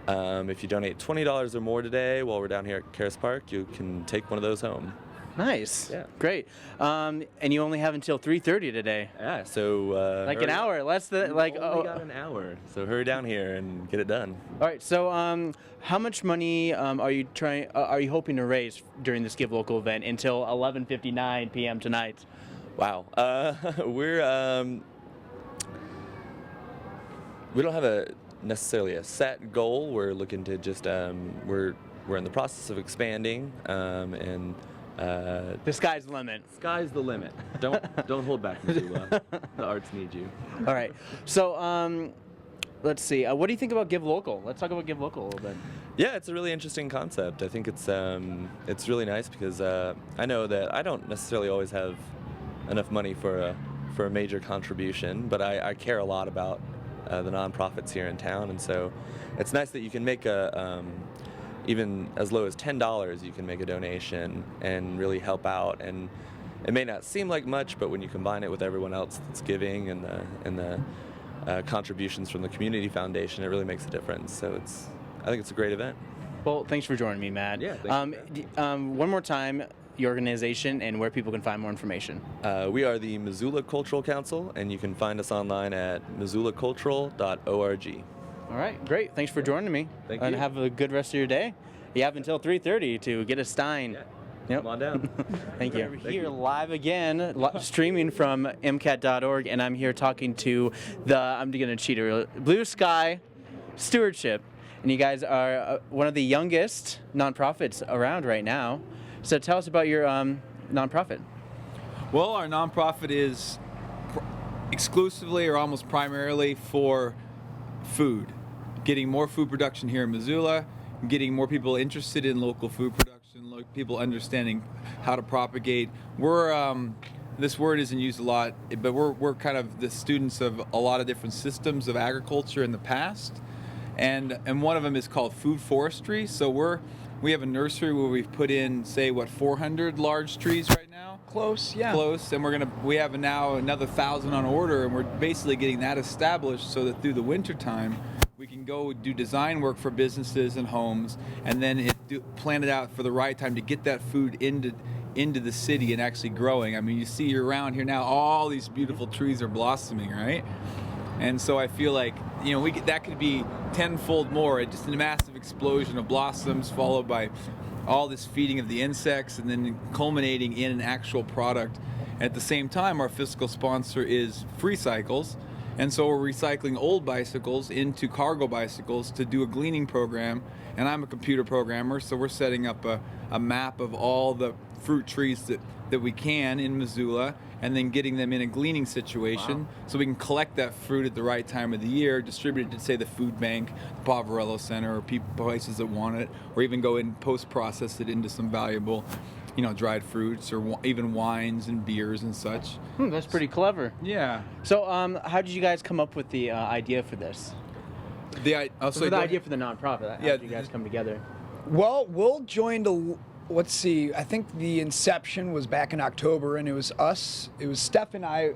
If you donate $20 or more today while we're down here at Caras Park, you can take one of those home. Nice. Yeah. Great. And you only have until 3:30 today. Yeah, so... like an hour, less than... Only got an hour, so hurry down here and get it done. All right, so how much money are you hoping to raise during this Give Local event until 11:59 p.m. tonight? Wow. We don't have necessarily a set goal. We're looking to just... We're in the process of expanding, and... the sky's the limit. Sky's the limit. Don't hold back, Missoula. The arts need you. All right. So let's see. What do you think about Give Local? Let's talk about Give Local a little bit. Yeah, it's a really interesting concept. I think it's really nice because I know that I don't necessarily always have enough money for a major contribution, but I care a lot about the nonprofits here in town, and so it's nice that you can make even as low as $10, you can make a donation and really help out. And it may not seem like much, but when you combine it with everyone else that's giving and the contributions from the community foundation, it really makes a difference. So I think it's a great event. Well, thanks for joining me, Matt. Yeah. One more time, your organization and where people can find more information. We are the Missoula Cultural Council, and you can find us online at missoulacultural.org. All right, great. Thanks for joining me. Thank and you. have a good rest of your day. You have until 3:30 to get a stein. Yeah. Yep. Come on down. Thank you. Thank We're here you. live again, streaming from MCAT.org, and I'm here talking to I'm going to cheat a Blue Sky Stewardship. And you guys are one of the youngest nonprofits around right now. So tell us about your nonprofit. Well, our nonprofit is exclusively or almost primarily for food. Getting more food production here in Missoula, getting more people interested in local food production, people understanding how to propagate. This word isn't used a lot, but we're kind of the students of a lot of different systems of agriculture in the past, and one of them is called food forestry. So we have a nursery where we've put in, say, 400 large trees right now. Close, yeah. Close, and we have now another 1,000 on order, and we're basically getting that established so that through the winter time we can go do design work for businesses and homes, and then plan it out for the right time to get that food into the city and actually growing. I mean, you see around here now, all these beautiful trees are blossoming, right? And so I feel like, that could be tenfold more, just a massive explosion of blossoms followed by all this feeding of the insects and then culminating in an actual product. At the same time, our fiscal sponsor is Free Cycles, and so we're recycling old bicycles into cargo bicycles to do a gleaning program. And I'm a computer programmer, so we're setting up a map of all the fruit trees that we can in Missoula, and then getting them in a gleaning situation. Wow. So we can collect that fruit at the right time of the year, distribute it to, say, the food bank, the Poverello Center, or places that want it, or even go and post-process it into some valuable, dried fruits, or even wines and beers and such. That's pretty clever. Yeah. So how did you guys come up with the idea for this? The idea for the nonprofit. How did you guys come together? Well, Will joined let's see, I think the inception was back in October, and it was us, it was Steph and I,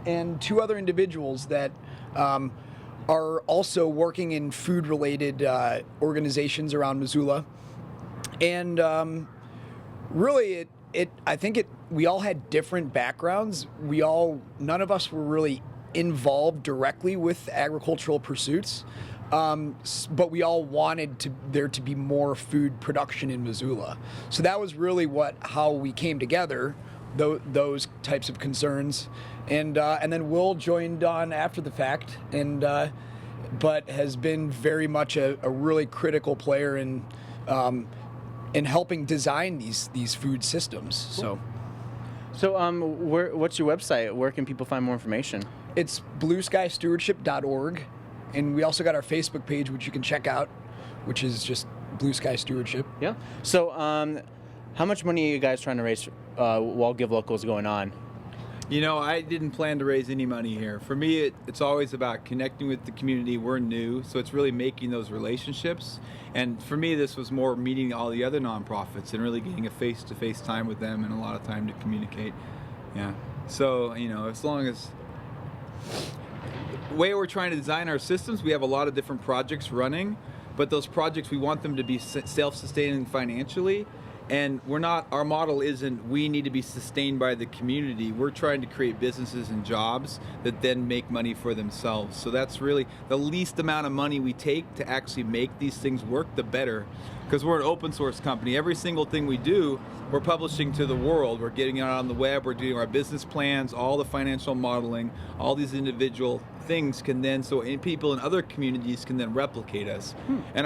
and 2 other individuals that are also working in food-related organizations around Missoula. And really, we all had different backgrounds. None of us were really involved directly with agricultural pursuits. But we all wanted there to be more food production in Missoula. So that was really how we came together, those types of concerns. And then Will joined on after the fact, but has been very much a really critical player in helping design these food systems. Cool. So what's your website? Where can people find more information? It's blueskystewardship.org. And we also got our Facebook page, which you can check out, which is just Blue Sky Stewardship. Yeah. So how much money are you guys trying to raise while Give Local is going on? I didn't plan to raise any money here. For me, it's always about connecting with the community. We're new, so it's really making those relationships. And for me, this was more meeting all the other nonprofits and really getting a face-to-face time with them and a lot of time to communicate. Yeah. So, as long as... The way we're trying to design our systems, we have a lot of different projects running, but those projects, we want them to be self-sustaining financially. And our model isn't we need to be sustained by the community. We're trying to create businesses and jobs that then make money for themselves. So that's really the least amount of money we take to actually make these things work, the better. Because we're an open source company. Every single thing we do, we're publishing to the world. We're getting it out on the web. We're doing our business plans, all the financial modeling, all these individual things can then, people in other communities can then replicate us. And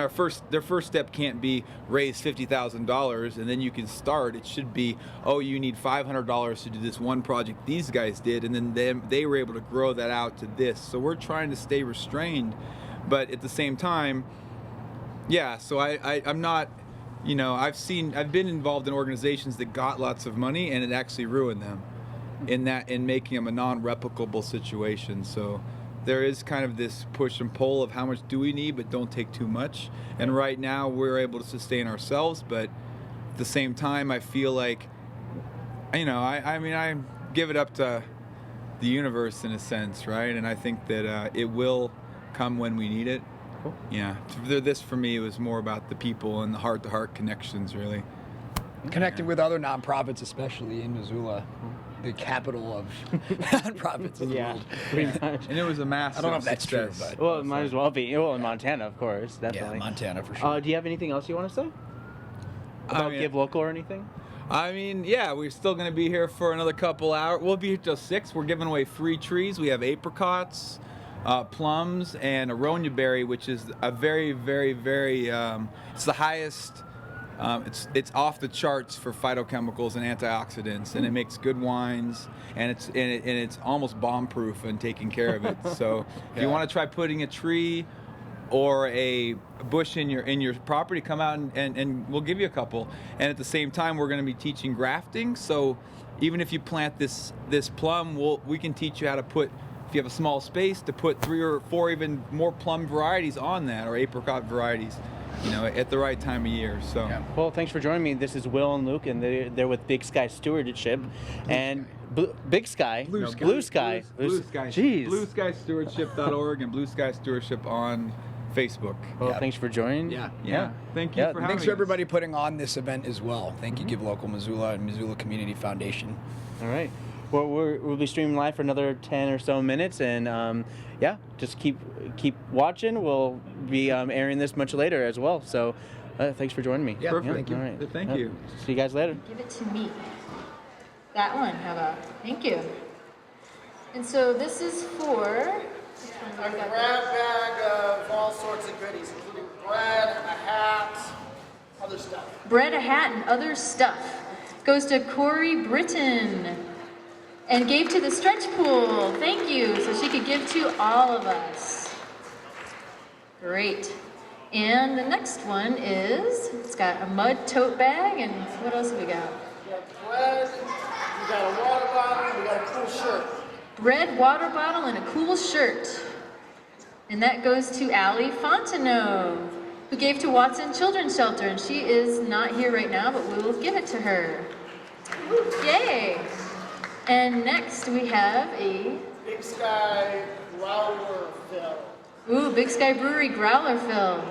their first step can't be raise $50,000 and then you can start. It should be, you need $500 to do this one project these guys did, and then they were able to grow that out to this. So we're trying to stay restrained, but at the same time, so I'm not, I've been involved in organizations that got lots of money and it actually ruined them in making them a non-replicable situation. So there is kind of this push and pull of how much do we need, but don't take too much. And right now we're able to sustain ourselves, but at the same time, I feel like, I give it up to the universe in a sense, right? And I think that it will come when we need it. Cool. Yeah, this for me was more about the people and the heart-to-heart connections, really. Connecting with other nonprofits, especially in Missoula, the capital of nonprofits in the world. Pretty much. And it was a massive I don't know if that's success. true, but well, it might as well be. Well, in Montana, of course, definitely. Yeah, Montana for sure. Do you have anything else you want to say about Give Local or anything? We're still going to be here for another couple hours. We'll be here till 6. We're giving away free trees. We have apricots, plums, and aronia berry, which is a very, very, very, it's the highest, it's off the charts for phytochemicals and antioxidants, and it makes good wines, and it's almost bomb-proof in taking care of it. So if you want to try putting a tree or a bush in your property, come out and we'll give you a couple. And at the same time, we're going to be teaching grafting. So even if you plant this plum, we can teach you how to put, if you have a small space, to put 3 or 4 even more plum varieties on that, or apricot varieties, at the right time of year. So Well, thanks for joining me. This is Will and Luke, and they're with Big Sky Stewardship. And Big Sky? Blue Sky. Jeez. BlueSkyStewardship.org and Blue Sky Stewardship on Facebook. Well, thanks for joining. Yeah. Thank you for having Thanks for us. everybody putting on this event as well. Thank you, Give Local Missoula and Missoula Community Foundation. All right. Well, we'll be streaming live for another 10 or so minutes, and just keep watching. We'll be airing this much later as well. So Thanks for joining me. Yeah, perfect. Thank you. All right. Thank you. See you guys later. Give it to me. That one, how about? Thank you. And so this is for... A grab bag of all sorts of goodies, including bread, a hat, other stuff. Bread, a hat, and other stuff. Goes to Corey Britton. And gave to the stretch pool. Thank you. So she could give to all of us. Great. And the next one is, it's got a mud tote bag, and what else have we got? We got bread, we got a water bottle, we got a cool shirt. Bread, water bottle, and a cool shirt. And that goes to Allie Fontenot, who gave to Watson Children's Shelter, and she is not here right now, but we will give it to her. Yay! And next we have a... Big Sky Growler Fill. Ooh, Big Sky Brewery Growler Fill.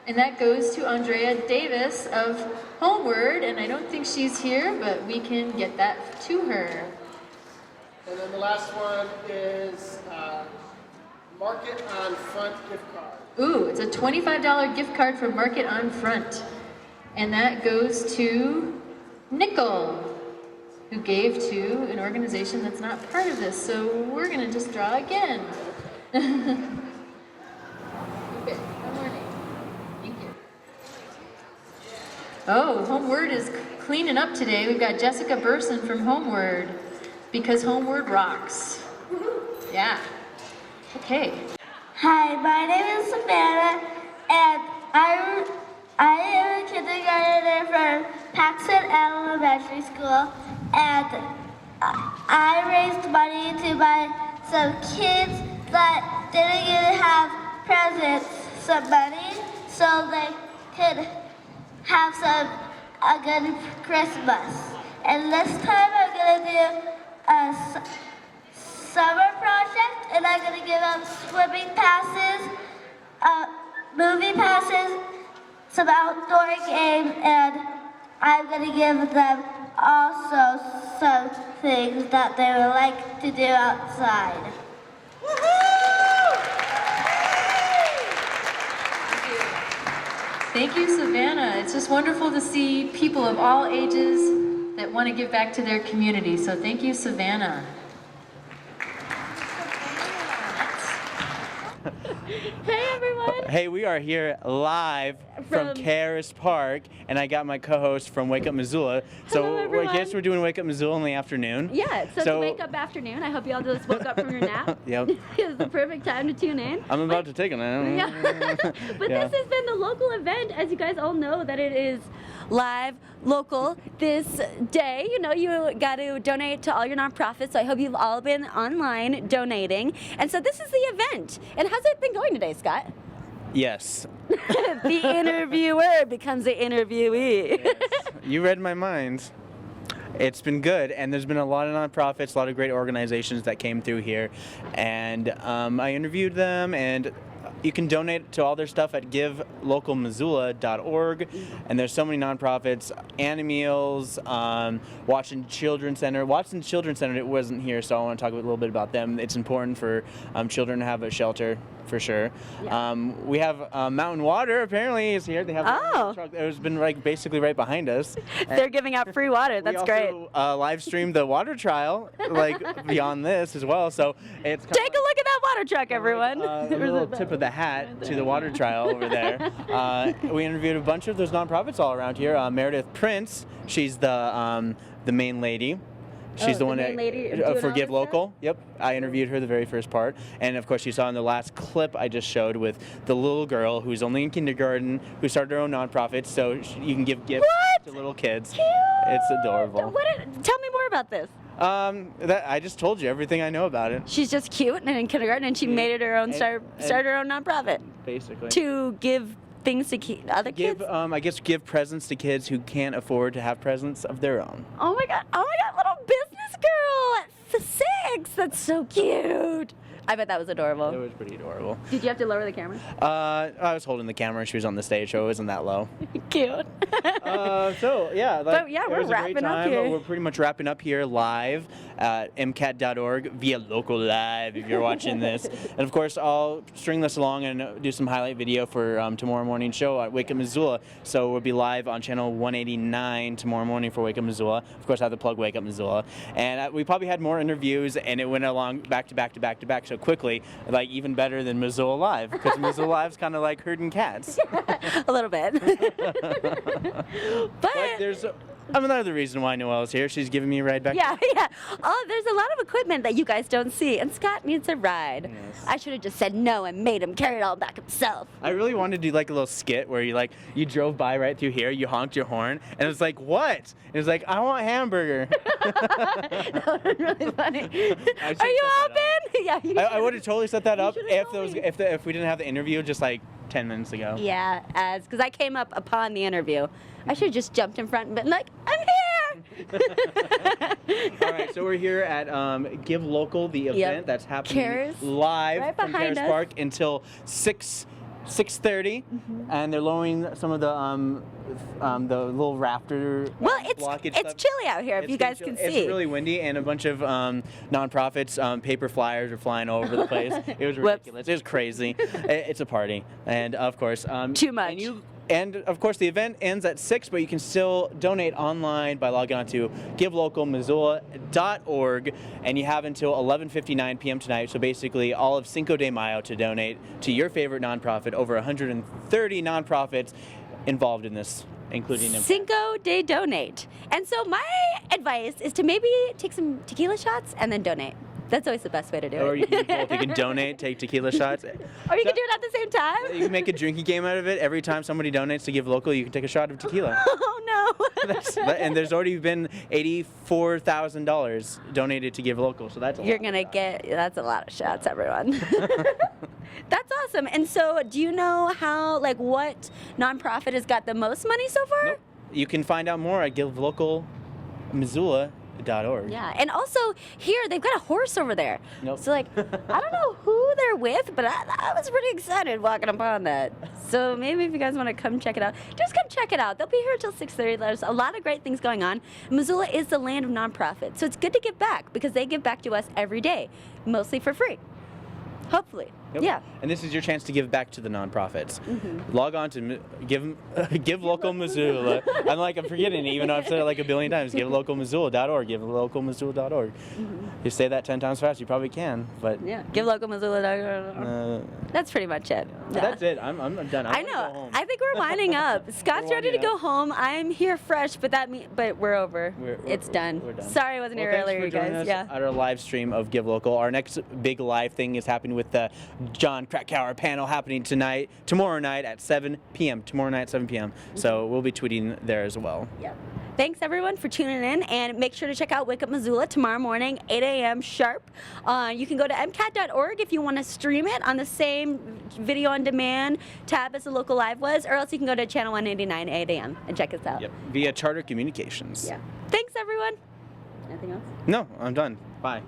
And that goes to Andrea Davis of Homeward, and I don't think she's here, but we can get that to her. And then the last one is Market on Front gift card. Ooh, it's a $25 gift card for Market on Front. And that goes to Nickel, who gave to an organization that's not part of this. So we're gonna just draw again. Okay, good morning. Thank you. Oh, Homeward is cleaning up today. We've got Jessica Burson from Homeward, because Homeward rocks. Yeah. Okay. Hi, my name is Savannah, and I am a kindergartner from Paxton Elementary School, and I raised money to buy some kids that didn't even have presents some money, so they could have a good Christmas. And this time I'm gonna do a summer project, and I'm gonna give them swimming passes, movie passes, some outdoor games, and I'm gonna give them also some things that they would like to do outside. Thank you, Savannah. It's just wonderful to see people of all ages that want to give back to their community. So thank you, Savannah. Hey everyone! Hey, we are here live from Caras Park, and I got my co-host from Wake Up Missoula. Hello, I everyone. guess we're doing Wake Up Missoula in the afternoon. Yeah, so it's a wake up afternoon. I hope you all just woke up from your nap. Yep. It's the perfect time to tune in. I'm about to take a nap. Yeah. But Yeah. this has been the local event, as you guys all know, that it is live, local, this day. You know, you got to donate to all your nonprofits, so I hope you've all been online donating. And so this is the event. And how's it been going today, Scott? Yes. The interviewer becomes the interviewee. Yes. You read my mind. It's been good, and there's been a lot of nonprofits, a lot of great organizations that came through here, and I interviewed them, and you can donate to all their stuff at givelocalmissoula.org, and there's so many nonprofits, Anna Meals, Watson Children's Center. Watson Children's Center, it wasn't here, so I want to talk a little bit about them. It's important for children to have a shelter, for sure. Yeah. We have Mountain Water, apparently, is here. They have a truck that has been basically right behind us. They're giving out free water. That's great. We also live streamed the water trial, beyond this as well. So it's Take a look at that water truck, everyone. a little tip of the hat to the water trial over there. We interviewed a bunch of those nonprofits all around here. Meredith Prince, she's the main lady. She's the one main that lady doing for all Give this Local. Yep, I interviewed her the very first part, and of course you saw in the last clip I just showed with the little girl who's only in kindergarten who started her own nonprofit, so you can give gifts to little kids. Cute. It's adorable. Tell me more about this. I just told you everything I know about it. She's just cute and in kindergarten, and she made it her own started her own nonprofit Basically. to give things to other kids. I guess give presents to kids who can't afford to have presents of their own. Oh my god, little business girl at 6. That's so cute. I bet that was adorable. It was pretty adorable. Did you have to lower the camera? I was holding the camera. She was on the stage, so it wasn't that low. Cute. So yeah, But yeah, it we're was a great wrapping up time. here. We're pretty much wrapping up here live MCAT.org via Local Live if you're watching this. And of course, I'll string this along and do some highlight video for tomorrow morning show at Wake Up Missoula. So we'll be live on channel 189 tomorrow morning for Wake Up Missoula. Of course, I have to plug Wake Up Missoula. And we probably had more interviews, and it went along back to back to back to back so quickly, like even better than Missoula Live, because Missoula Live's kind of like herding cats. A little bit. But there's another reason why Noelle's here. She's giving me a ride back. Yeah. Oh, there's a lot of equipment that you guys don't see, and Scott needs a ride. Yes. I should have just said no and made him carry it all back himself. I really wanted to do like a little skit where you drove by right through here, you honked your horn, and it's like, what? And it's like, I want hamburger. That would be really funny. Are you open? Yeah. I would have totally set that up if we didn't have the interview just like 10 minutes ago. Yeah, because I came up upon the interview. I should have just jumped in front and been like, I'm here! All right, so we're here at Give Local, the event that's happening Caras, live right from Caras Park until 6:30, and they're lowering some of the little rafter. Well, blockage it's chilly out here, if you guys can see. It's really windy, and a bunch of nonprofits, paper flyers are flying all over the place. It was ridiculous. It was crazy. It's a party, and of course, too much. And of course, the event ends at 6, but you can still donate online by logging on to givelocalmissoula.org, and you have until 11:59 p.m. tonight. So basically, all of Cinco de Mayo to donate to your favorite nonprofit. Over 130 nonprofits involved in this, including Cinco de Donate. And so my advice is to maybe take some tequila shots and then donate. That's always the best way to do it. Or you can donate, take tequila shots. Or you can do it at the same time. You can make a drinking game out of it. Every time somebody donates to Give Local, you can take a shot of tequila. Oh, no. And there's already been $84,000 donated to Give Local, so that's a You're going to get, that's a lot of shots, everyone. That's awesome. And so do you know how, what nonprofit has got the most money so far? Nope. You can find out more at givelocalmissoula.org. Yeah, and also here they've got a horse over there. Nope. So I don't know who they're with, but I was pretty excited walking upon that. So maybe if you guys want to come check it out, just come check it out. They'll be here until 6:30. There's a lot of great things going on. Missoula is the land of nonprofits, so it's good to give back because they give back to us every day, mostly for free. Hopefully. Yep. Yeah. And this is your chance to give back to the nonprofits. Mm-hmm. Log on to Give Local Missoula. I'm forgetting it, even though I've said it like a billion times. GiveLocalMissoula.org. GiveLocalMissoula.org. Mm-hmm. You say that 10 times fast, you probably can. But yeah, GiveLocalMissoula.org. That's pretty much it. Yeah. That's it. I'm done. I know. Go home. I think we're winding up. Scott's ready to go home. I'm here fresh, but we're over. It's done. We're done. Sorry I wasn't here earlier, you guys. Us at our live stream of Give Local. Our next big live thing is happening with the John Krakauer panel happening tomorrow night at 7 p.m. So we'll be tweeting there as well. Yep. Thanks everyone for tuning in, and make sure to check out Wake Up Missoula tomorrow morning, 8 a.m. sharp. You can go to MCAT.org if you want to stream it on the same video on demand tab as the Local Live was, or else you can go to channel 189, 8 a.m. and check us out. Yep. Via Charter Communications. Yeah. Thanks everyone. Anything else? No, I'm done. Bye.